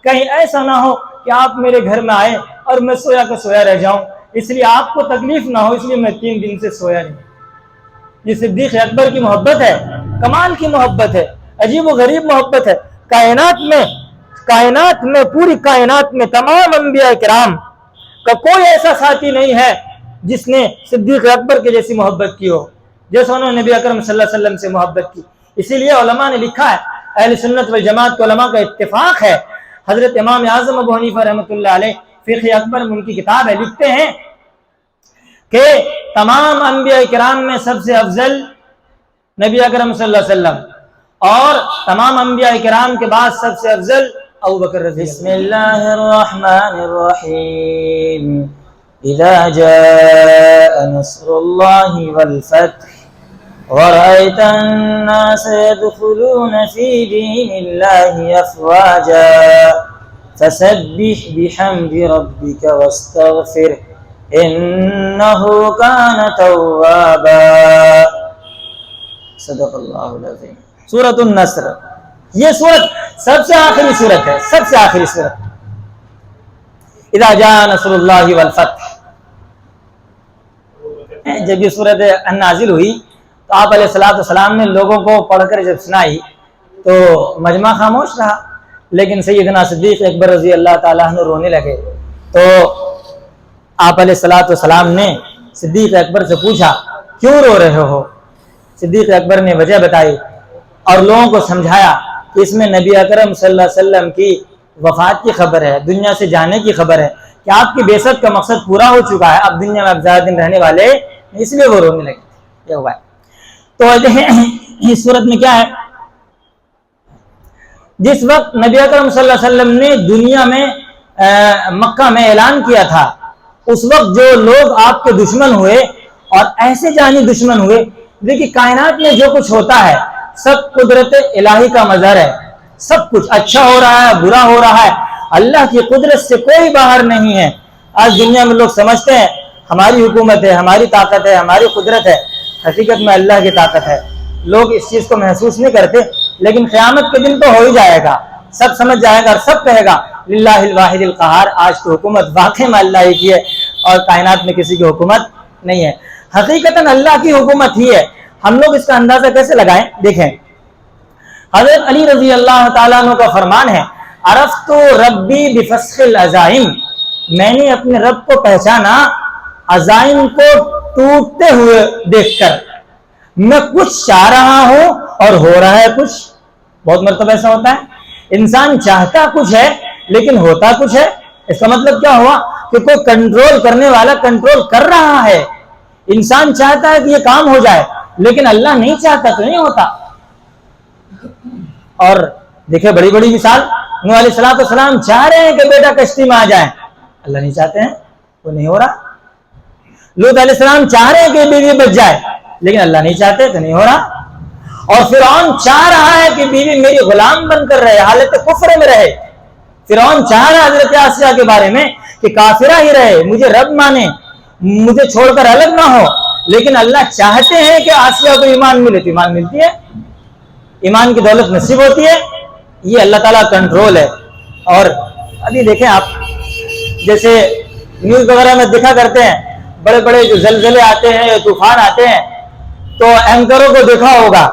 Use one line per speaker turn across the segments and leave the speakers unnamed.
کہیں ایسا نہ ہو کہ آپ میرے گھر میں آئے اور میں سویا کا سویا رہ جاؤں، اس لیے آپ کو تکلیف نہ ہو، اس لیے میں 3 دن سے سویا نہیں۔ یہ صدیق اکبر کی محبت ہے، کمال کی محبت ہے، عجیب و غریب محبت ہے۔ کائنات میں پوری کائنات میں تمام انبیاء کرام کا کوئی ایسا ساتھی نہیں ہے جس نے صدیق اکبر کے جیسی محبت کی ہو، جیسے انہوں نے نبی اکرم صلی اللہ علیہ وسلم سے محبت کی۔ اسی لیے علماء نے لکھا ہے، اہل سنت والجماعت کے علماء کا اتفاق ہے، حضرت امام اعظم ابو حنیفہ رحمۃ اللہ علیہ فقہ اکبر میں ان کی کتاب ہے، لکھتے ہیں کہ تمام انبیاء کرام میں سب سے افضل نبی اکرم صلی اللہ علیہ وسلم، اور تمام انبیاء کرام کے بعد سب سے افضل ابو بکر رضی اللہ۔ بسم اللہ الرحمن الرحیم، اذا جاء نصر اللہ والفتح ورأيت الناس يدخلون في دين الله أفواجا فسبح بحمد ربك واستغفره إنه كان توابا۔ صدق اللہ العظیم۔ سورۃ النصر، یہ سورت سب سے آخری سورت ہے، سب سے آخری سورت۔ اذا جاء نصر اللہ والفتح، جب یہ سورت نازل ہوئی تو آپ علیہ السلام نے لوگوں کو پڑھ کر جب سنائی تو مجمع خاموش رہا، لیکن سیدنا صدیق اکبر رضی اللہ تعالیٰ عنہ رونے لگے۔ تو آپ علیہ السلام نے صدیق اکبر سے پوچھا کیوں رو رہے ہو؟ صدیق اکبر نے وجہ بتائی اور لوگوں کو سمجھایا کہ اس میں نبی اکرم صلی اللہ علیہ وسلم کی وفات کی خبر ہے، دنیا سے جانے کی خبر ہے، کہ آپ کی بعثت کا مقصد پورا ہو چکا ہے، اب دنیا میں اب زیادہ دن رہنے والے، اس لیے وہ رونے لگے تھے۔ یہ ہوا ہے۔ تو اس صورت میں کیا ہے، جس وقت نبی اکرم صلی اللہ علیہ وسلم نے دنیا میں مکہ میں اعلان کیا تھا، اس وقت جو لوگ آپ کے دشمن ہوئے اور ایسے جانی دشمن ہوئے، دیکھیے کائنات میں جو کچھ ہوتا ہے سب قدرت الہی کا مظہر ہے، سب کچھ اچھا ہو رہا ہے برا ہو رہا ہے، اللہ کی قدرت سے کوئی باہر نہیں ہے۔ آج دنیا میں لوگ سمجھتے ہیں ہماری حکومت ہے، ہماری طاقت ہے، ہماری قدرت ہے، حقیقت میں اللہ کی طاقت ہے۔ لوگ اس چیز کو محسوس نہیں کرتے، لیکن قیامت کے دن تو ہو ہی جائے گا، سب سمجھ جائے گا اور سب کہے گا للہ الواحد القہار، آج تو حکومت واقعی میں اللہ ہی کی ہے اور کائنات میں کسی کی حکومت نہیں ہے۔ حقیقتاً اللہ کی حکومت ہی ہے۔ ہم لوگ اس کا اندازہ کیسے لگائیں؟ دیکھیں، حضرت علی رضی اللہ تعالیٰ عنہ کا فرمان ہے، عرفت ربی بفسخ العزائم، میں نے اپنے رب کو پہچانا عزائم کو ٹوٹتے ہوئے دیکھ کر۔ میں کچھ چاہ رہا ہوں اور ہو رہا ہے کچھ۔ بہت مرتبہ ایسا ہوتا ہے، انسان چاہتا کچھ ہے لیکن ہوتا کچھ ہے۔ اس کا مطلب کیا ہوا کہ کوئی کنٹرول کرنے والا کنٹرول کر رہا ہے۔ انسان چاہتا ہے کہ یہ کام ہو جائے، لیکن اللہ نہیں چاہتا تو نہیں ہوتا۔ اور دیکھیں بڑی بڑی مثال، نوح علیہ السلام چاہ رہے ہیں کہ بیٹا کشتی میں آ جائیں، اللہ نہیں چاہتے ہیں، وہ نہیں ہو رہا۔ لوط علیہ السلام چاہ رہے ہیں کہ بیوی بچ جائے، لیکن اللہ نہیں چاہتے تو نہیں ہو رہا۔ اور فرعون چاہ رہا ہے کہ بیوی میری غلام بن کر رہے، حالت کفر میں رہے۔ فرعون چاہ رہا ہے حضرت آسیہ کے بارے میں کہ کافرہ ہی رہے، مجھے رب مانے، مجھے چھوڑ کر الگ نہ ہو، لیکن اللہ چاہتے ہیں کہ آسیہ کو ایمان ملے تو ایمان ملتی ہے، ایمان کی دولت نصیب ہوتی ہے۔ یہ اللہ تعالیٰ کنٹرول ہے۔ اور ابھی دیکھیں آپ، جیسے نیوز وغیرہ میں دیکھا کرتے ہیں، بڑے بڑے جو زلزلے آتے ہیں یا طوفان آتے ہیں تو اینکروں کو دیکھا ہوگا،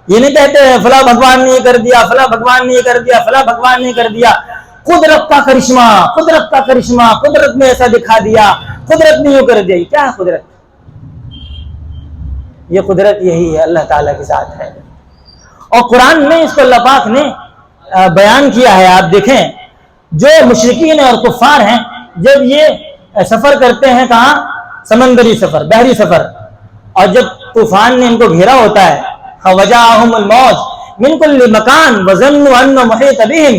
یہ نہیں کہتے ہیں فلاں بھگوان نے یہ کر دیا، فلاں بھگوان نے یہ کر دیا، فلاں بھگوان نے یہ کر دیا، قدرت کا کرشمہ، قدرت کا کرشمہ، قدرت نے ایسا دکھا دیا، قدرت نے یوں کر دیا۔ یہ کیا ہے قدرت؟ یہ قدرت یہی ہے، اللہ تعالیٰ کے ساتھ ہے۔ اور قرآن میں اس کو اللہ پاک نے بیان کیا ہے۔ آپ دیکھیں جو مشرکین اور کفار ہیں، جب یہ سفر کرتے ہیں، کہاں؟ سمندری سفر، بحری سفر، اور جب طوفان نے ان کو گھیرا ہوتا ہے، وَجَاءَهُمُ الْمَوْجُ مِنْ كُلِّ مَكَانٍ وَظَنُّوا أَنَّهُ مُحِيطٌ بِهِمْ،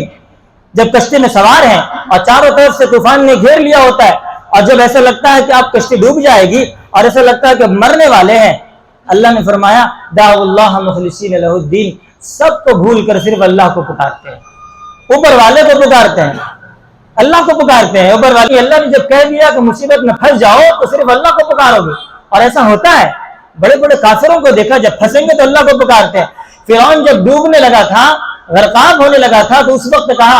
جب کشتی میں سوار ہیں اور چاروں طرف سے طوفان نے گھیر لیا ہوتا ہے، اور جب ایسا لگتا ہے کہ آپ کشتی ڈوب جائے گی اور ایسا لگتا ہے کہ مرنے والے ہیں، اللہ نے فرمایا دعوا اللہ مخلصین لہ الدین، سب کو بھول کر صرف اللہ کو پکارتے ہیں، اوپر والے کو پکارتے ہیں، اللہ کو پکارتے ہیں۔ اوپر والے اللہ نے جب کہہ دیا کہ مصیبت میں پھنس جاؤ تو صرف اللہ کو پکارو گے، اور ایسا ہوتا ہے۔ بڑے بڑے کافروں کو دیکھا، جب پھنسیں گے تو اللہ کو پکارتے ہیں۔ فرعون جب ڈوبنے لگا تھا، غرقاب ہونے لگا تھا، تو اس وقت کہا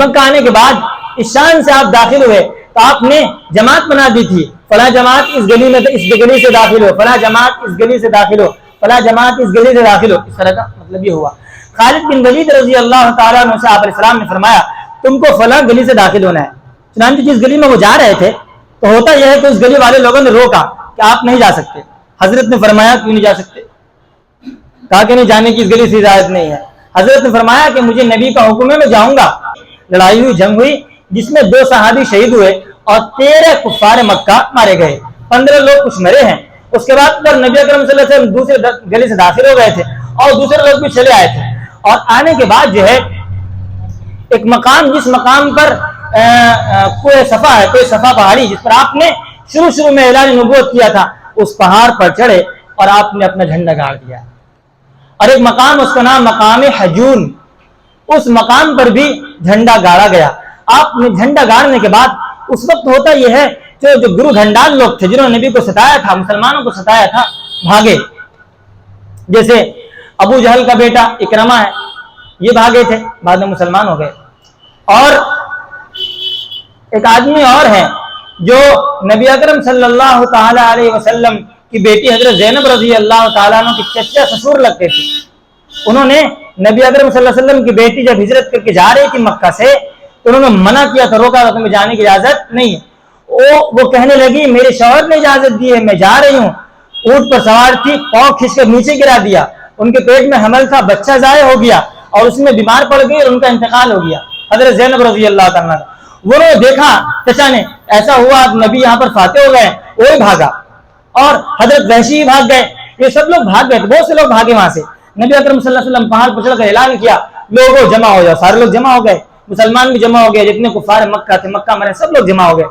مکہ آنے کے بعد اس شان سے آپ داخل ہوئے تو آپ نے جماعت بنا دی تھی، فلاں جماعت اس گلی میں اس گلی سے داخل ہو، فلاں جماعت اس گلی سے داخل ہو، فلاں جماعت اس گلی سے داخل ہو. اس طرح کا مطلب یہ ہوا. خالد بن ولید رضی اللہ تعالیٰ عنہ سے آپ علیہ السلام نے فرمایا تم کو فلاں گلی سے داخل ہونا ہے. چنانچہ جس گلی میں وہ جا رہے تھے تو ہوتا یہ ہے کہ اس گلی والے لوگوں نے روکا کہ آپ نہیں جا سکتے. حضرت نے فرمایا کیوں نہیں جا سکتے؟ کہا کہ نہیں جانے کی اس گلی سے اجازت نہیں ہے. حضرت نے فرمایا کہ مجھے نبی کا حکم ہے میں جاؤں گا. لڑائی ہوئی، جنگ ہوئی جس میں 2 صحابی شہید ہوئے اور 13 کفار مکہ مارے گئے، 15 لوگ کچھ مرے ہیں. اس کے بعد پر نبی اکرم صلی اللہ علیہ وسلم دوسرے گلی سے داخل ہو گئے تھے اور دوسرے لوگ بھی چلے آئے تھے. اور آنے کے بعد جو ہے ایک مقام، جس مقام پر کوہ صفا ہے، کوہ صفا پہاڑی جس پر آپ نے شروع میں اعلان نبوت کیا تھا، اس پہاڑ پر چڑھے اور آپ نے اپنا جھنڈا گاڑ دیا. اور ایک مقام اس کا نام مقام حجون، اس مقام پر بھی جھنڈا گاڑا گیا. آپ نے جھنڈا گاڑنے کے بعد اس وقت ہوتا یہ ہے جو گرو گھنڈال لوگ تھے جنہوں نے نبی کو ستایا تھا، مسلمانوں کو ستایا تھا، بھاگے. جیسے ابو جہل کا بیٹا اکرمہ ہے، یہ بھاگے تھے، بعد میں مسلمان ہو گئے. اور ایک آدمی اور ہے جو نبی اکرم صلی اللہ تعالی علیہ وسلم کی بیٹی حضرت زینب رضی اللہ تعالیٰ عنہ کی چچا سسور لگتے تھے. انہوں نے نبی اکرم صلی اللہ علیہ وسلم کی بیٹی جب ہجرت کر کے جا رہی تھی مکہ سے تو انہوں نے منع کیا تھا، روکا تھا، تمہیں جانے کی اجازت نہیں ہے. وہ کہنے لگی میرے شوہر نے اجازت دی ہے، میں جا رہی ہوں. اونٹ پر سوار تھی، پاؤں کھینچ کر نیچے گرا دیا. ان کے پیٹ میں حمل تھا، بچہ ضائع ہو گیا اور اس میں بیمار پڑ گئی اور ان کا انتقال ہو گیا. حضرت زینب رضی اللہ تعالیٰ وہ نے دیکھا چچا نے ایسا ہوا، نبی یہاں پر فاتح ہو گئے، وہی بھاگا. اور حضرت وحشی بھاگ گئے، یہ سب لوگ بھاگ گئے، بہت سے لوگ بھاگے وہاں سے. نبی اکرم صلی اللہ علیہ وسلم پہاڑ پر چڑھ کر اعلان کیا لوگوں جمع ہو جاؤ. سارے لوگ جمع ہو گئے، مسلمان بھی جمع ہو گئے، جتنے کفار مکہ تھے، مکہ مرے، سب لوگ جمع ہو گئے.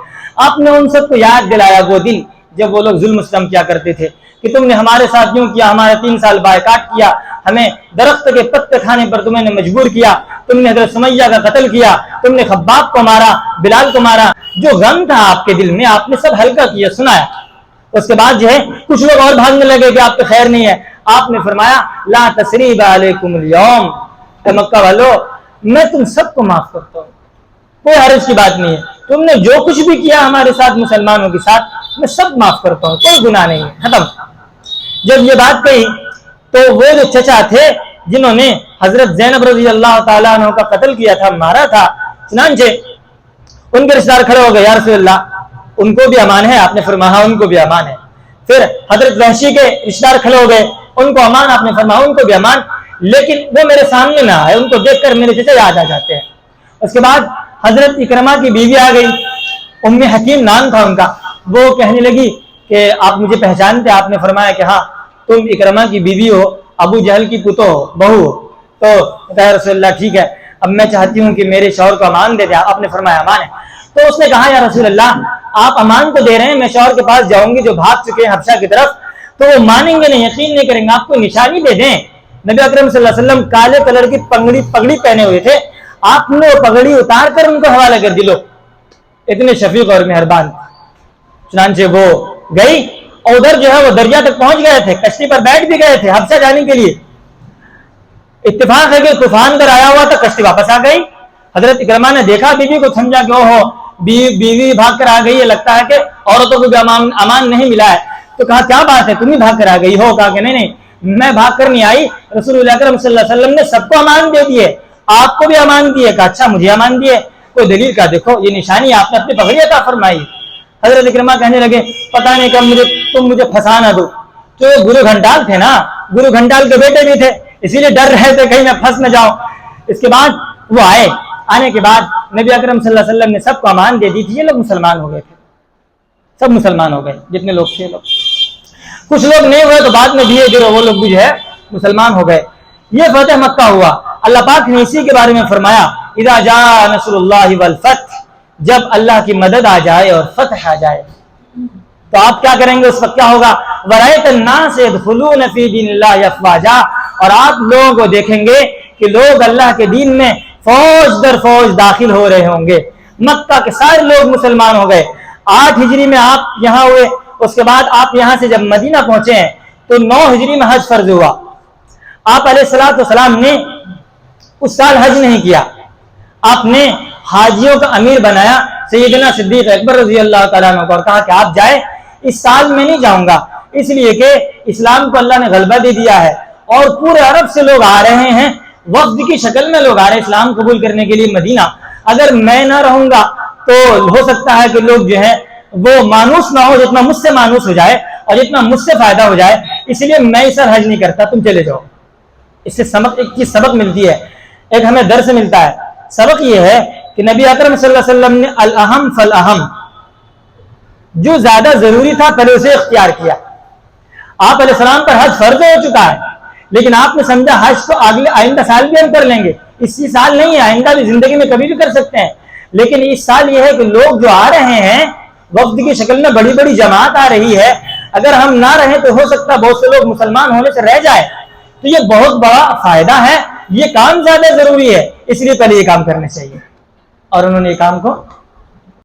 آپ نے ان سب کو یاد دلایا وہ دن جب وہ لوگ ظلم ستم کیا کرتے تھے کہ تم نے ہمارے ساتھ یوں کیا، ہمارا 3 سال بائیکاٹ کیا، ہمیں درخت کے پتے کھانے پر تمہیں نے مجبور کیا، تم نے حضرت سمیہ کا قتل کیا، تم نے خباب کو مارا، بلال کو مارا. جو غم تھا آپ کے دل میں آپ نے سب ہلکا کیا، سنایا. اس کے بعد جو ہے کچھ لوگ اور بھاگنے لگے کہ آپ پہ خیر نہیں ہے. آپ نے فرمایا لا تثریب علیکم اليوم، اے مکہ والو میں تم سب کو معاف کرتا ہوں، کوئی حرج کی بات نہیں ہے. تم نے جو کچھ بھی کیا ہمارے ساتھ مسلمانوں کے ساتھ میں سب معاف کرتا ہوں، کوئی گناہ نہیں ہے، ختم. جب یہ بات کہی تو وہ جو چچا تھے جنہوں نے حضرت زینب رضی اللہ تعالیٰ عنہ کا قتل کیا تھا، مارا تھا، چنانچہ ان کے رشتہ دار کھڑے ہو گئے یا رسول اللہ ان کو بھی امان ہے. آپ نے فرمایا ان کو بھی امان ہے. پھر حضرت وحشی کے رشتہ دار کھڑے ہو گئے، ان کو امان. آپ نے فرمایا ان کو بھی امان، لیکن وہ میرے سامنے نہ آئے، ان کو دیکھ کر میرے چچا یاد آ جاتے ہیں. اس کے بعد حضرت اکرمہ کی بیوی آ گئی، ام حکیم نام تھا ان کا. وہ کہنے لگی کہ آپ مجھے پہچانتے؟ آپ نے فرمایا کہ ہاں تم اکرمہ کی بیوی ہو، ابو جہل کی پتو ہو، بہو ہو. تو رسول اللہ ٹھیک ہے، اب میں چاہتی ہوں کہ میرے شوہر کو امان دے دیں. آپ نے فرمایا امان ہے. تو اس نے کہا یا رسول اللہ آپ امان تو دے رہے ہیں، میں شوہر کے پاس جاؤں گی جو بھاگ چکے ہیں حبشہ کی طرف، تو وہ مانیں گے نہیں، یقین نہیں کریں گے، آپ کو نشانی دے دیں. نبی اکرم صلی اللہ علیہ وسلم کالے کلر کی پگڑی پہنے ہوئے تھے، آپ نے وہ پگڑی اتار کر ان کو حوالہ کر دی. لو اتنے شفیق اور مہربان. چنانچہ وہ گئی اور ادھر جو ہے وہ دریا تک پہنچ گئے تھے، کشتی پر بیٹھ بھی گئے تھے حبشہ جانے کے لیے. اتفاق ہے کہ طوفان در آیا ہوا تھا، کشتی واپس آ گئی. حضرت اکرمہ نے دیکھا بیوی کو، سمجھا کہ اوہو بیوی بھاگ کر آ گئی ہے، لگتا ہے کہ عورتوں کو بھی امان نہیں ملا ہے. تو کہا کیا بات ہے، تم ہی بھاگ کر آ گئی ہو؟ کہا کہ نہیں میں بھاگ کر نہیں آئی، رسول اللہ اکرم صلی اللہ علیہ وسلم نے سب کو امان دے دیے، آپ کو بھی امان دیے. کہا اچھا مجھے امان دیے، کوئی دلیل کا دیکھو، یہ نشانی آپ نے اپنی پگڑی عطا فرمائی. حضرت اکرمہ کہنے لگے پتہ نہیں کب تم مجھے پھنسا نہ دو. جو گرو گھنٹال تھے نا، گرو گھنٹال کے بیٹے بھی تھے، اسی لیے ڈر رہے تھے کہیں میں پھنس نہ جاؤں. اس کے بعد وہ آئے، آنے کے بعد نبی اکرم صلی اللہ علیہ وسلم نے سب کو امان دے دی تھی. یہ لوگ مسلمان ہو گئے تھے، سب مسلمان ہو گئے جتنے لوگ تھے. کچھ لوگ نہیں ہوئے تو بعد میں دھیرے دھیرے وہ لوگ بھی جو ہے مسلمان ہو گئے. یہ فتح مکہ ہوا. اللہ پاک نے اسی کے بارے میں فرمایا اذا جاء نصر اللہ والفتح، جب اللہ کی مدد آ جائے اور فتح آ جائے تو آپ کیا کریں گے؟ اس وقت کیا ہوگا؟ وَرَأَيْتَ النَّاسَ يَدْخُلُونَ فِي دِينِ اللَّهِ أَفْوَاجًا، اور آپ لوگوں کو دیکھیں گے کہ لوگ اللہ کے دین میں فوج در فوج داخل ہو رہے ہوں گے. مکہ کے سارے لوگ مسلمان ہو گئے. 8 ہجری میں آپ یہاں ہوئے، اس کے بعد آپ یہاں سے جب مدینہ پہنچے ہیں تو 9 ہجری میں حج فرض ہوا. آپ علیہ السلام نے اس سال حج نہیں کیا. آپ نے حاجیوں کا امیر بنایا سیدنا صدیق اکبر رضی اللہ تعالیٰ عنہ کو، اور کہا کہ آپ جائیں، اس سال میں نہیں جاؤں گا، اس لیے کہ اسلام کو اللہ نے غلبہ دے دیا ہے اور پورے عرب سے لوگ آ رہے ہیں، وفد کی شکل میں لوگ آ رہے ہیں اسلام قبول کرنے کے لیے مدینہ، اگر میں نہ رہوں گا تو ہو سکتا ہے کہ لوگ جو ہے وہ مانوس نہ ہو جتنا مجھ سے مانوس ہو جائے اور جتنا مجھ سے فائدہ ہو جائے، اس لیے میں اس سال حج نہیں کرتا، تم چلے جاؤ۔ اس سے ایک چیز سبق ملتی ہے، ایک ہمیں درس ملتا ہے۔ سبق یہ ہے کہ نبی اکرم صلی اللہ علیہ وسلم نے الاہم فالاہم، جو زیادہ ضروری تھا پہلے اسے اختیار کیا۔ آپ علیہ السلام پر حج فرض ہو چکا ہے، لیکن آپ نے سمجھا حج تو آئندہ سال بھی ہم کر لیں گے، اسی سال نہیں ہے، آئندہ بھی زندگی میں کبھی بھی کر سکتے ہیں، لیکن اس سال یہ ہے کہ لوگ جو آ رہے ہیں وفد کی شکل میں، بڑی بڑی جماعت آ رہی ہے، اگر ہم نہ رہیں تو ہو سکتا ہے بہت سے لوگ مسلمان ہونے سے رہ جائے، تو یہ بہت بڑا فائدہ ہے، یہ کام زیادہ ضروری ہے، اس لیے پہلے یہ کام کرنا چاہیے، اور انہوں نے یہ کام کو